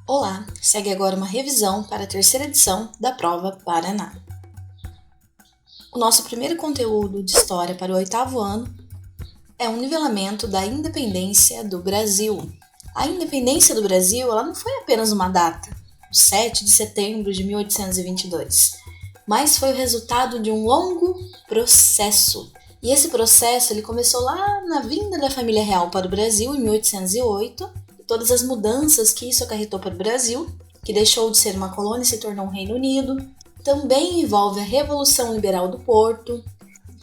Olá, segue agora uma revisão para a terceira edição da Prova Paraná. O nosso primeiro conteúdo de história para o 8º ano é um nivelamento da independência do Brasil. A independência do Brasil ela não foi apenas uma data, o 7 de setembro de 1822, mas foi o resultado de um longo processo. E esse processo ele começou lá na vinda da família real para o Brasil em 1808, e todas as mudanças que isso acarretou para o Brasil, que deixou de ser uma colônia e se tornou um Reino Unido. Também envolve a Revolução Liberal do Porto,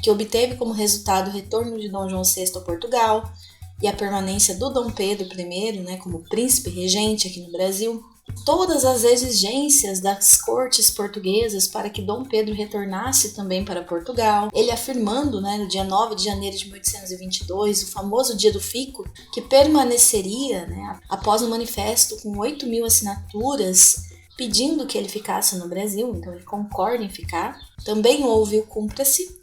que obteve como resultado o retorno de Dom João VI a Portugal e a permanência do Dom Pedro I, como príncipe regente aqui no Brasil. Todas as exigências das cortes portuguesas para que Dom Pedro retornasse também para Portugal, ele afirmando, no dia 9 de janeiro de 1822, o famoso Dia do Fico, que permaneceria, após um manifesto com 8.000 assinaturas pedindo que ele ficasse no Brasil, então ele concorda em ficar. Também houve o Cumpra-se,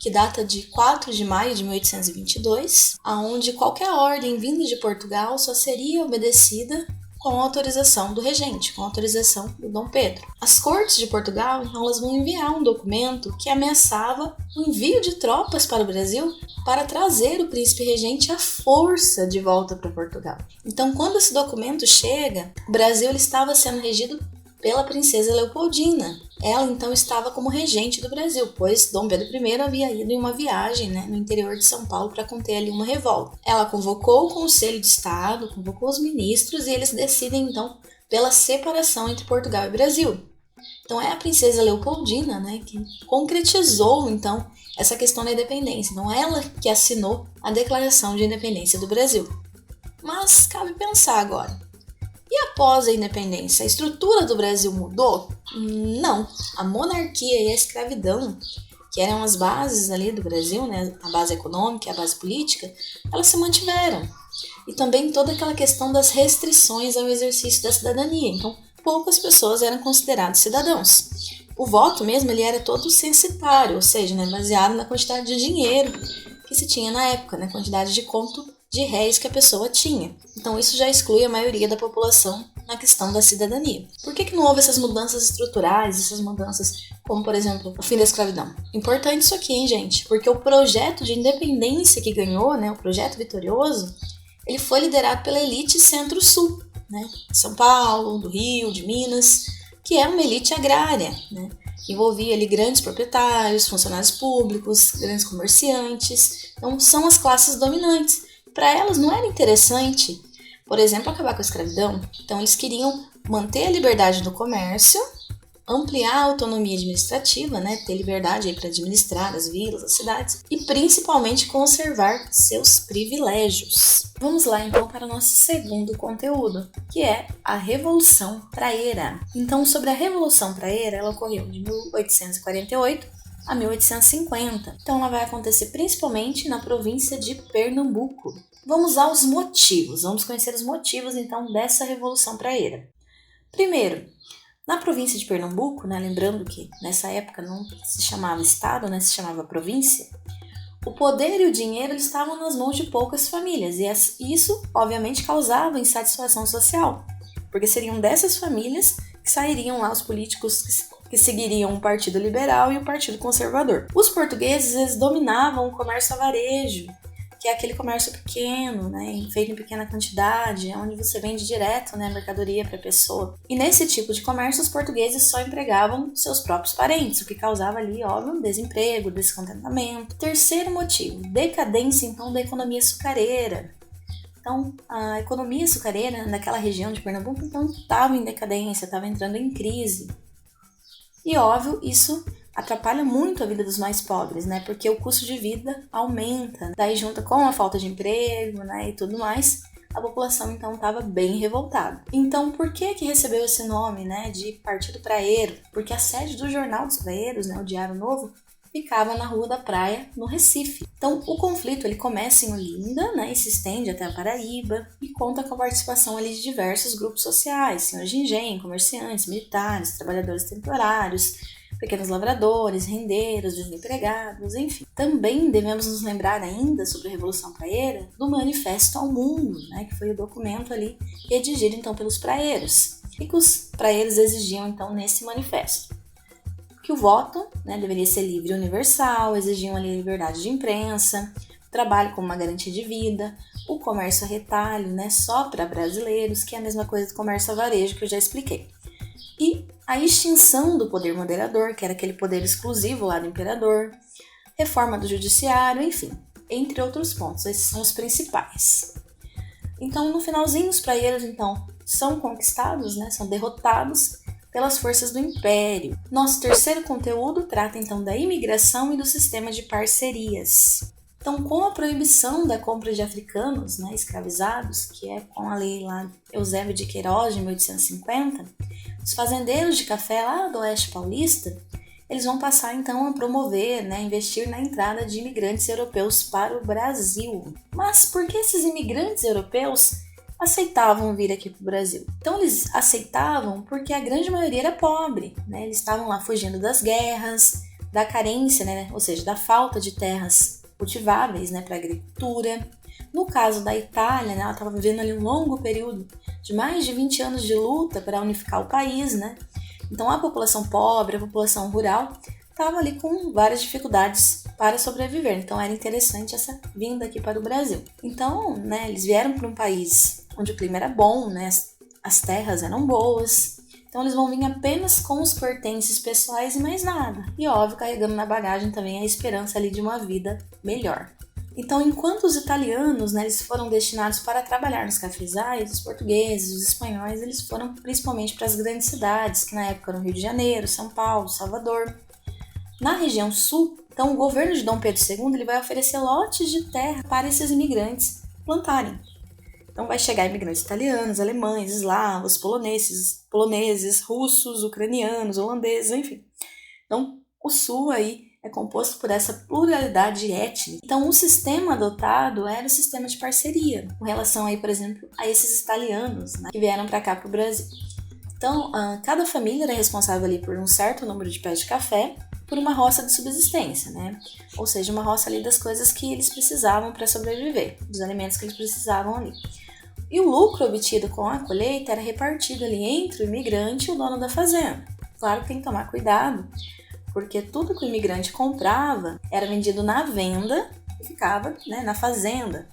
que data de 4 de maio de 1822, onde qualquer ordem vinda de Portugal só seria obedecida com a autorização do regente, com a autorização do Dom Pedro. As cortes de Portugal, então, elas vão enviar um documento que ameaçava o envio de tropas para o Brasil para trazer o príncipe regente à força de volta para Portugal. Então, quando esse documento chega, o Brasil ele estava sendo regido pela princesa Leopoldina. Ela, então, estava como regente do Brasil, pois Dom Pedro I havia ido em uma viagem no interior de São Paulo para conter ali uma revolta. Ela convocou o Conselho de Estado, convocou os ministros e eles decidem, então, pela separação entre Portugal e Brasil. Então, é a princesa Leopoldina, que concretizou, então, essa questão da independência. Então, ela que assinou a Declaração de Independência do Brasil. Mas cabe pensar agora. E após a independência, a estrutura do Brasil mudou? Não. A monarquia e a escravidão, que eram as bases ali do Brasil, a base econômica e a base política, elas se mantiveram. E também toda aquela questão das restrições ao exercício da cidadania. Então, poucas pessoas eram consideradas cidadãos. O voto mesmo ele era todo censitário, ou seja, baseado na quantidade de dinheiro que se tinha na época, na quantidade de conto de réis que a pessoa tinha. Então isso já exclui a maioria da população na questão da cidadania. Por que não houve essas mudanças estruturais, essas mudanças como, por exemplo, o fim da escravidão? Importante isso aqui, hein, gente? Porque o projeto de independência que ganhou, o projeto vitorioso, ele foi liderado pela elite Centro-Sul, São Paulo, do Rio, de Minas, que é uma elite agrária, envolvia ali grandes proprietários, funcionários públicos, grandes comerciantes. Então são as classes dominantes. Para elas não era interessante, por exemplo, acabar com a escravidão. Então eles queriam manter a liberdade do comércio, ampliar a autonomia administrativa, ter liberdade para administrar as vilas, as cidades e principalmente conservar seus privilégios. Vamos lá então para o nosso segundo conteúdo, que é a Revolução Praeira. Então, sobre a Revolução Praeira, ela ocorreu de 1848 a 1850. Então ela vai acontecer principalmente na província de Pernambuco. Vamos aos motivos, vamos conhecer os motivos então dessa Revolução Praeira. Primeiro, na província de Pernambuco, lembrando que nessa época não se chamava estado, se chamava província, o poder e o dinheiro estavam nas mãos de poucas famílias e isso obviamente causava insatisfação social, porque seriam dessas famílias que sairiam lá os políticos que seguiriam o Partido Liberal e o Partido Conservador. Os portugueses eles dominavam o comércio a varejo, que é aquele comércio pequeno, feito em pequena quantidade, onde você vende direto a mercadoria para a pessoa. E nesse tipo de comércio, os portugueses só empregavam seus próprios parentes, o que causava ali, óbvio, desemprego, descontentamento. Terceiro motivo, decadência, então, da economia açucareira. Então, a economia açucareira naquela região de Pernambuco, então, estava em decadência, estava entrando em crise. E, óbvio, isso atrapalha muito a vida dos mais pobres, porque o custo de vida aumenta. Daí, junto com a falta de emprego, e tudo mais, a população, então, estava bem revoltada. Então, por que recebeu esse nome, de Partido Praeiro? Porque a sede do Jornal dos Praeiros, o Diário Novo, ficava na Rua da Praia, no Recife. Então, o conflito ele começa em Olinda, e se estende até a Paraíba, e conta com a participação ali de diversos grupos sociais, senhores de engenho, comerciantes, militares, trabalhadores temporários, pequenos lavradores, rendeiros, desempregados, enfim. Também devemos nos lembrar ainda sobre a Revolução Praeira do Manifesto ao Mundo, né, que foi o documento ali redigido então pelos praeiros. E que os praeiros exigiam então nesse manifesto? Que o voto, né, deveria ser livre e universal, exigiam ali a liberdade de imprensa, o trabalho como uma garantia de vida, o comércio a retalho, né, só para brasileiros, que é a mesma coisa do comércio a varejo que eu já expliquei. E a extinção do poder moderador, que era aquele poder exclusivo lá do imperador, reforma do judiciário, enfim, entre outros pontos. Esses são os principais. Então, no finalzinho, os praeiros então são conquistados, né, são derrotados pelas forças do Império. Nosso terceiro conteúdo trata então da imigração e do sistema de parcerias. Então, com a proibição da compra de africanos, né, escravizados, que é com a lei lá Eusébio de Queiroz, de 1850, os fazendeiros de café lá do Oeste Paulista, eles vão passar então a promover, né, investir na entrada de imigrantes europeus para o Brasil. Mas por que esses imigrantes europeus aceitavam vir aqui para o Brasil? Então eles aceitavam porque a grande maioria era pobre, né? Eles estavam lá fugindo das guerras, da carência, né? Ou seja, da falta de terras cultiváveis, né, para a agricultura. No caso da Itália, né, ela estava vivendo ali um longo período de mais de 20 anos de luta para unificar o país, né? Então a população pobre, a população rural, estava ali com várias dificuldades para sobreviver. Então era interessante essa vinda aqui para o Brasil. Então, né, eles vieram para um país onde o clima era bom, né, as terras eram boas. Então eles vão vir apenas com os pertences pessoais e mais nada. E óbvio, carregando na bagagem também a esperança ali de uma vida melhor. Então, enquanto os italianos, né, eles foram destinados para trabalhar nos cafezais, os portugueses, os espanhóis, eles foram principalmente para as grandes cidades, que na época eram Rio de Janeiro, São Paulo, Salvador. Na região sul, então, o governo de Dom Pedro II ele vai oferecer lotes de terra para esses imigrantes plantarem. Então, vai chegar imigrantes italianos, alemães, eslavos, poloneses, russos, ucranianos, holandeses, enfim. Então, o sul aí é composto por essa pluralidade étnica. Então, o sistema adotado era o sistema de parceria, com relação aí, por exemplo, a esses italianos, né, que vieram para cá para o Brasil. Então, cada família era responsável ali por um certo número de pés de café, por uma roça de subsistência, né? Ou seja, uma roça ali das coisas que eles precisavam para sobreviver, dos alimentos que eles precisavam ali. E o lucro obtido com a colheita era repartido ali entre o imigrante e o dono da fazenda. Claro que tem que tomar cuidado, porque tudo que o imigrante comprava era vendido na venda e ficava, né, na fazenda.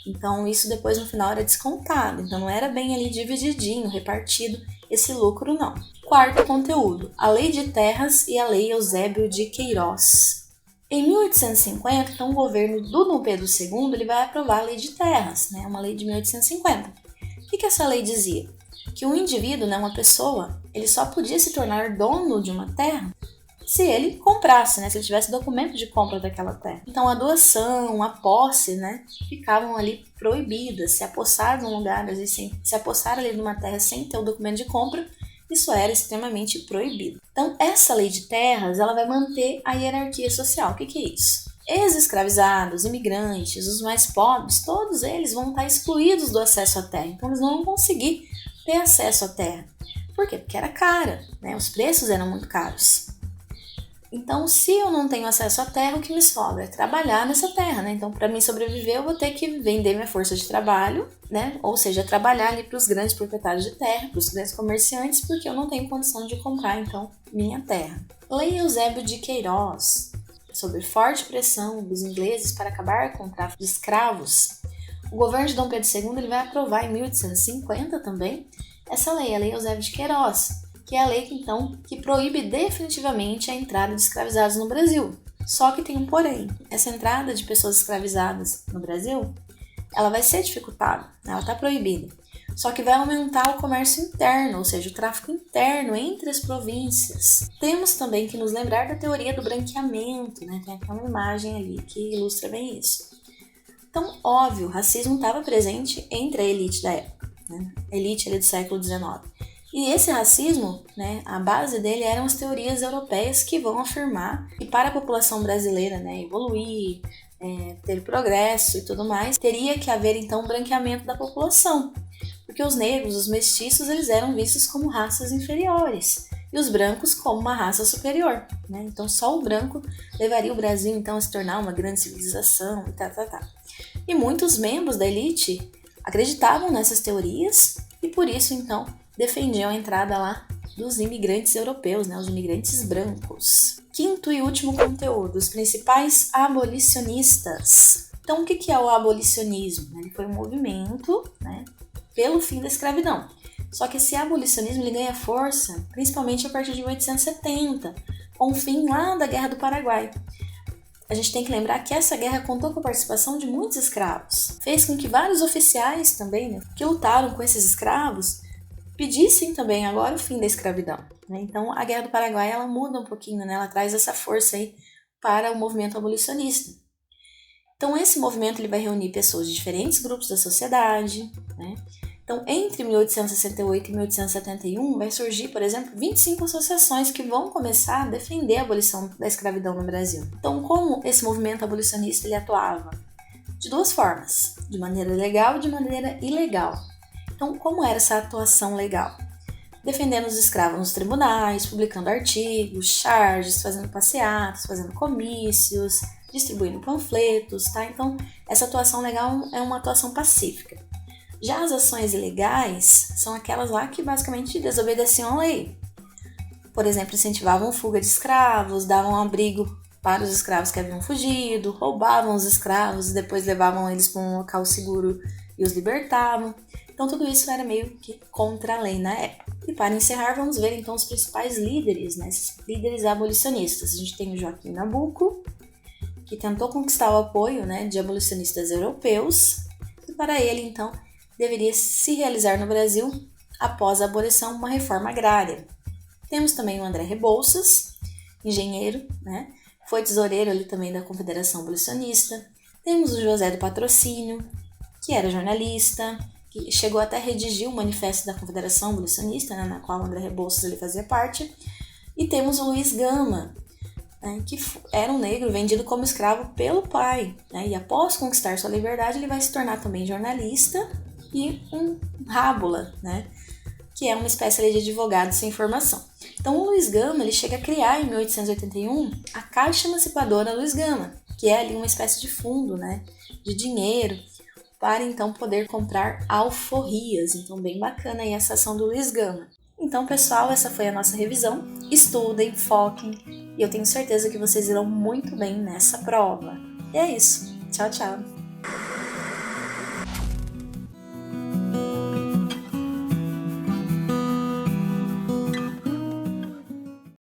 Então isso depois no final era descontado, então não era bem ali divididinho, repartido esse lucro não. Quarto conteúdo, a Lei de Terras e a Lei Eusébio de Queiroz. Em 1850, então, o governo do Dom Pedro II ele vai aprovar a Lei de Terras, né, uma lei de 1850. O que essa lei dizia? Que um indivíduo, né, uma pessoa, ele só podia se tornar dono de uma terra se ele comprasse, né, se ele tivesse documento de compra daquela terra. Então a doação, a posse, né, ficavam ali proibidas. Se apossar de um lugar, se apossar ali de uma terra sem ter o documento de compra, isso era extremamente proibido. Então essa lei de terras, ela vai manter a hierarquia social. O que é isso? Ex-escravizados, imigrantes, os mais pobres, todos eles vão estar excluídos do acesso à terra. Então eles não vão conseguir ter acesso à terra. Por quê? Porque era cara, né? Os preços eram muito caros. Então, se eu não tenho acesso à terra, o que me sobra é trabalhar nessa terra, né? Então, para mim sobreviver, eu vou ter que vender minha força de trabalho, né? Ou seja, trabalhar ali para os grandes proprietários de terra, para os grandes comerciantes, porque eu não tenho condição de comprar, então, minha terra. Lei Eusébio de Queiroz, sob forte pressão dos ingleses para acabar com o tráfico de escravos, o governo de Dom Pedro II ele vai aprovar em 1850 também essa lei, a Lei Eusébio de Queiroz, que é a lei então que proíbe definitivamente a entrada de escravizados no Brasil. Só que tem um porém, essa entrada de pessoas escravizadas no Brasil, ela vai ser dificultada, ela está proibida. Só que vai aumentar o comércio interno, ou seja, o tráfico interno entre as províncias. Temos também que nos lembrar da teoria do branqueamento, né? Tem aqui uma imagem ali que ilustra bem isso. Então, óbvio, o racismo estava presente entre a elite da época, né? A elite ali do século XIX. E esse racismo, né, a base dele eram as teorias europeias que vão afirmar que para a população brasileira, né, evoluir, ter progresso e tudo mais, teria que haver então um branqueamento da população, porque os negros, os mestiços, eles eram vistos como raças inferiores. e os brancos como uma raça superior, né? Então só o branco levaria o Brasil então a se tornar uma grande civilização e E muitos membros da elite acreditavam nessas teorias e por isso então defendiam a entrada lá dos imigrantes europeus, né? Os imigrantes brancos. Quinto e último conteúdo, os principais abolicionistas. Então o que é o abolicionismo? Ele foi um movimento, né, pelo fim da escravidão. Só que esse abolicionismo ele ganha força principalmente a partir de 1870, com o fim lá da Guerra do Paraguai. A gente tem que lembrar que essa guerra contou com a participação de muitos escravos. Fez com que vários oficiais também, né, que lutaram com esses escravos, pedissem também agora o fim da escravidão. Né? Então a Guerra do Paraguai ela muda um pouquinho, né? Ela traz essa força aí para o movimento abolicionista. Então esse movimento ele vai reunir pessoas de diferentes grupos da sociedade, né? Então, entre 1868 e 1871, vai surgir, por exemplo, 25 associações que vão começar a defender a abolição da escravidão no Brasil. Então, como esse movimento abolicionista ele atuava? De duas formas, de maneira legal e de maneira ilegal. Então, como era essa atuação legal? Defendendo os escravos nos tribunais, publicando artigos, charges, fazendo passeatas, fazendo comícios, distribuindo panfletos, tá? Então, essa atuação legal é uma atuação pacífica. Já as ações ilegais são aquelas lá que basicamente desobedeciam a lei. Por exemplo, incentivavam fuga de escravos, davam abrigo para os escravos que haviam fugido, roubavam os escravos e depois levavam eles para um local seguro e os libertavam. Então tudo isso era meio que contra a lei na época. E para encerrar, vamos ver então os principais líderes, né? Esses líderes abolicionistas. A gente tem o Joaquim Nabuco, que tentou conquistar o apoio, né, de abolicionistas europeus, e para ele então deveria se realizar no Brasil, após a abolição, uma reforma agrária. Temos também o André Rebouças, engenheiro, né? Foi tesoureiro ali também da Confederação Abolicionista. Temos o José do Patrocínio, que era jornalista, que chegou até a redigir o manifesto da Confederação Abolicionista, né, na qual o André Rebouças ele fazia parte. E temos o Luiz Gama, né, que era um negro vendido como escravo pelo pai. Né, e após conquistar sua liberdade, ele vai se tornar também jornalista e um rábula, né, que é uma espécie de advogado sem formação. Então o Luiz Gama ele chega a criar em 1881 a Caixa Emancipadora Luiz Gama, que é ali uma espécie de fundo, né, de dinheiro para então poder comprar alforrias. Então bem bacana aí essa ação do Luiz Gama. Então pessoal, essa foi a nossa revisão. Estudem, foquem e eu tenho certeza que vocês irão muito bem nessa prova. E é isso. Tchau, tchau!